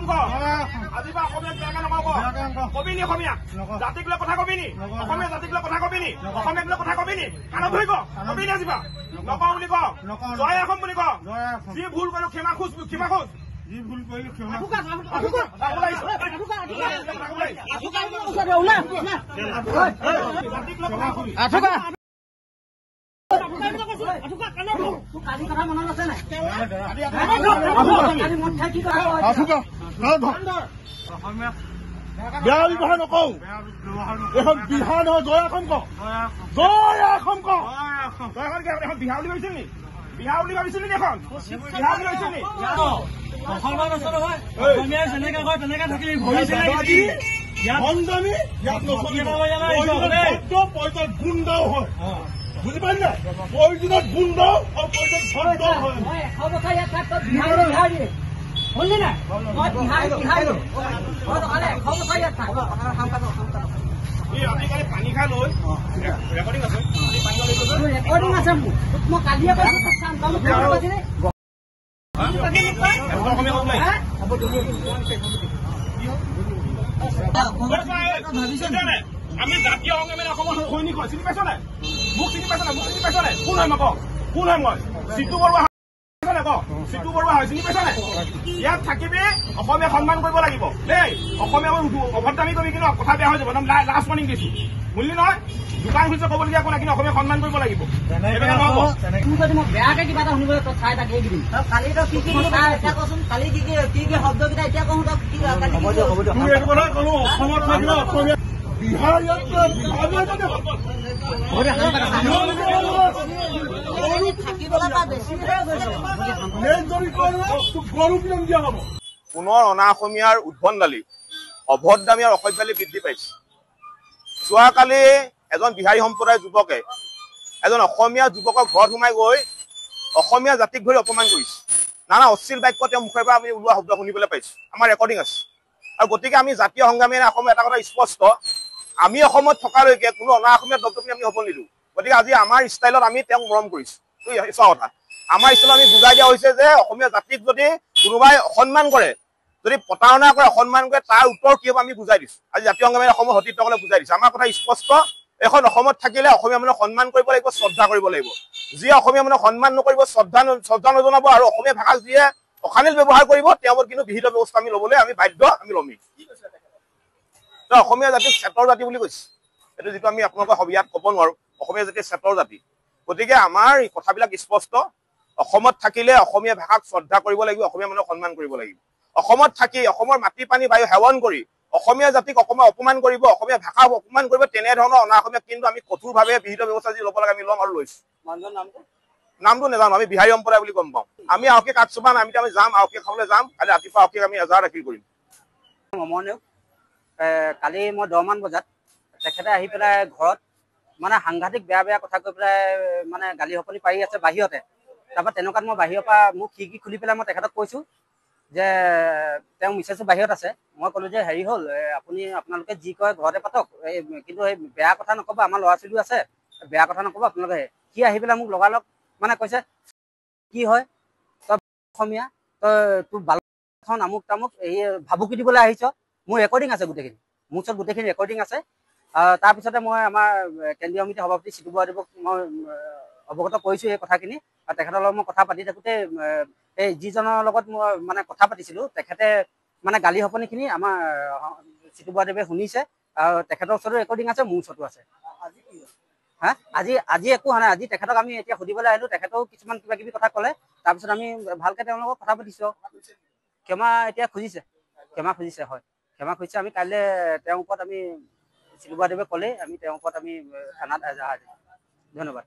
অসম ক আজি বা অসমীয়া বেয়াকে নকব কবি নি অসমীয়া জাতিক লৈ কথা কবি নি অসমীয়া জাতিক লৈ কথা কবি নি অসমীয়াক লৈ কথা কবি নি কাণত ধৰি ক কবি নি আজি বা নকওঁ বুলি ক জয় অসম বুলি ক যি ভুল কৰিলো ক্ষমা খোজ যি ভুল কৰিলো ক্ষমা বেয়া ব্যৱহাৰ নকওঁ এখন বিহাৰ নহয় জয় অসম ক জয় অসম ক এখন বিহাৰ বুলি ভাবিছিল নি বিহাৰ বুলি ভাবিছিল নেকি এখন বিহাৰ বুলি ভাবিছিল নি গুণ্ডাও হয় বুজি পাইলে প্ৰয়োজনত গুণ্ডাও আৰু প্ৰয়োজন হয় শুনলি না পানী খাই লৈ ৰেকৰ্ডিং আছে মই কালিয়ে আমি জাতীয় সংগ্ৰামী অসমৰ সৈনিক হয় চিনি পাইছ নাই মোক চিনি পাইছ নাই মোক চিনি পাইছ নাই কোন হয় মই কোন হয় মই চিটু বৰুৱা চিটু বৰুৱা হয় চিনি পাইছ নাই ইয়াত থাকিবি অসমীয়া সন্মান কৰিব লাগিব দেই অসমীয়া অভদ্ৰামী কৰি কিন্তু কথা বেয়া হৈ যাব একদম লাষ্ট ৱাৰ্ণিং দিছো বুলিলি নহয় দোকান খুলিছে ক'বলগীয়া একো নাই কিন্তু অসমীয়া সন্মান কৰিব লাগিব বেয়াকে কিবা এটা শুনিবলৈ তই চাই তাকে দিবি কালি তই কি এতিয়া কচোন কালি কি কি শব্দকেইটা এতিয়া কওঁ তই কি কলো অসমত থাকিলে অসমীয়া বিহাৰ পুনৰ অনা অসমীয়াৰ উদ্ভণ্ডালি অভদ্ৰামী আৰু অসভ্যালি বৃদ্ধি পাইছে যোৱাকালি এজন বিহাৰী সম্প্ৰদায়ৰ যুৱকে এজন অসমীয়া যুৱকক ঘৰত সোমাই গৈ অসমীয়া জাতিক ধৰি অপমান কৰিছে নানা অশ্লীল বাক্য তেওঁ মুখৰ পৰা আমি ওলোৱা শব্দ শুনিবলৈ পাইছো আমাৰ ৰেকৰ্ডিং আছে আৰু গতিকে আমি জাতীয় সংগ্ৰামী অসমৰ এটা কথা স্পষ্ট আমি অসমত থকালৈকে কোনো অনা অসমীয়া দপদপনি আমি হ'ব নিদিওঁ গতিকে আজি আমাৰ ষ্টাইলত আমি তেওঁক মৰম কৰিছো সঁচা কথা আমাৰ ষ্টাইলত আমি বুজাই দিয়া হৈছে যে অসমীয়া জাতিক যদি কোনোবাই অসন্মান কৰে যদি প্ৰতাৰণা কৰে অসন্মান কৰে তাৰ উত্তৰ কি হ'ব আমি বুজাই দিছো আজি জাতীয় সংগ্ৰামী অসমৰ সতীৰ্থসকলে বুজাই দিছে আমাৰ কথা স্পষ্ট এখন অসমত থাকিলে অসমীয়া মানুহক সন্মান কৰিব লাগিব শ্ৰদ্ধা কৰিব লাগিব যিয়ে অসমীয়া মানুহক সন্মান নকৰিব শ্ৰদ্ধা নজনাব আৰু অসমীয়া ভাষাক যিয়ে অশালীল ব্যৱহাৰ কৰিব তেওঁৰ কিন্তু বিহিত ব্যৱস্থা আমি ল'বলৈ আমি বাধ্য আমি ল'মেই অসমীয়া জাতিক চেতৰ জাতি বুলি কৈছে এইটো যিটো আমি আপোনালোকৰ ইয়াত ক'ব নোৱাৰো অসমীয়া জাতিৰ চেতৰ জাতি গতিকে আমাৰ এই কথাবিলাক স্পষ্ট অসমত থাকিলে অসমীয়া ভাষাক শ্ৰদ্ধা কৰিব লাগিব অসমীয়া মানুহক সন্মান কৰিব লাগিব অসমত থাকি অসমৰ মাটি পানী বায়ু সেৱন কৰি অসমীয়া জাতিক অসমীয়া অপমান কৰিব অসমীয়া ভাষাক অপমান কৰিব তেনেধৰণৰ অনা অসমীয়া কিন্তু আমি কঠোৰভাৱে বিহিত ব্যৱস্থা যি ল'ব লাগে আমি ল'ম আৰু লৈছো নামটো নাজানো আমি বিহাৰী সম্প্ৰদায় বুলি গম পাওঁ আমি আৰক্ষী কাকচুবা আমি যাম আৰক্ষী খাবলৈ যাম কালি ৰাতিপুৱা আৰক্ষীক আমি এজাহাৰ দাখিল কৰিম কালি মই 10 মান বজাত তেখেতে আহি পেলাই ঘৰত মানে সাংঘাতিক বেয়া কথা কৈ পেলাই মানে গালি সপনি পাৰি আছে বাহিৰতে তাৰপৰা তেনেকুৱাত মই বাহিৰৰ পৰা মোক খিৰিকী খুলি পেলাই মই তেখেতক কৈছো যে তেওঁ মিছেছো বাহিৰত আছে মই ক'লো যে হেৰি হ'ল আপোনালোকে যি কয় ঘৰতে পাতক কিন্তু এই বেয়া কথা নক'ব আমাৰ ল'ৰা ছোৱালীও আছে বেয়া কথা নক'ব আপোনালোকে সি আহি পেলাই মোক লগালগ মানে কৈছে কি হয় তই অসমীয়া তই তোৰ বালখন আমুক তামুক এই ভাবুকি দিবলৈ আহিছ মোৰ ৰেকৰ্ডিং আছে গোটেইখিনি মোৰ ওচৰত গোটেইখিনি ৰেকৰ্ডিং আছে তাৰপিছতে মই আমাৰ কেন্দ্ৰীয় সমিতি সভাপতি চিটু বৰাদেৱক মই অৱগত কৰিছো এই কথাখিনি আৰু তেখেতৰ লগত মই কথা পাতি থাকোঁতে এই যিজনৰ লগত মই মানে কথা পাতিছিলোঁ তেখেতে মানে গালি সপনিখিনি আমাৰ চিটু বৰাদেৱে শুনিছে আৰু তেখেতৰ ওচৰতো ৰেকৰ্ডিং আছে মোৰ ওচৰতো আছে হা আজি একো হোৱা নাই আজি তেখেতক আমি এতিয়া সুধিবলৈ আহিলোঁ তেখেতেও কিছুমান কিবা কিবি কথা ক'লে তাৰপিছত আমি ভালকৈ তেওঁৰ লগত কথা পাতিছোঁ ক্ষমা এতিয়া খুজিছে হয় ক্ষমা খুজিছে আমি কাইলৈ তেওঁৰ ওপৰত আমি চিটু বৰাদেৱে ক'লে আমি তেওঁৰ ওপৰত আমি থানাত এজাহাৰ দিম ধন্যবাদ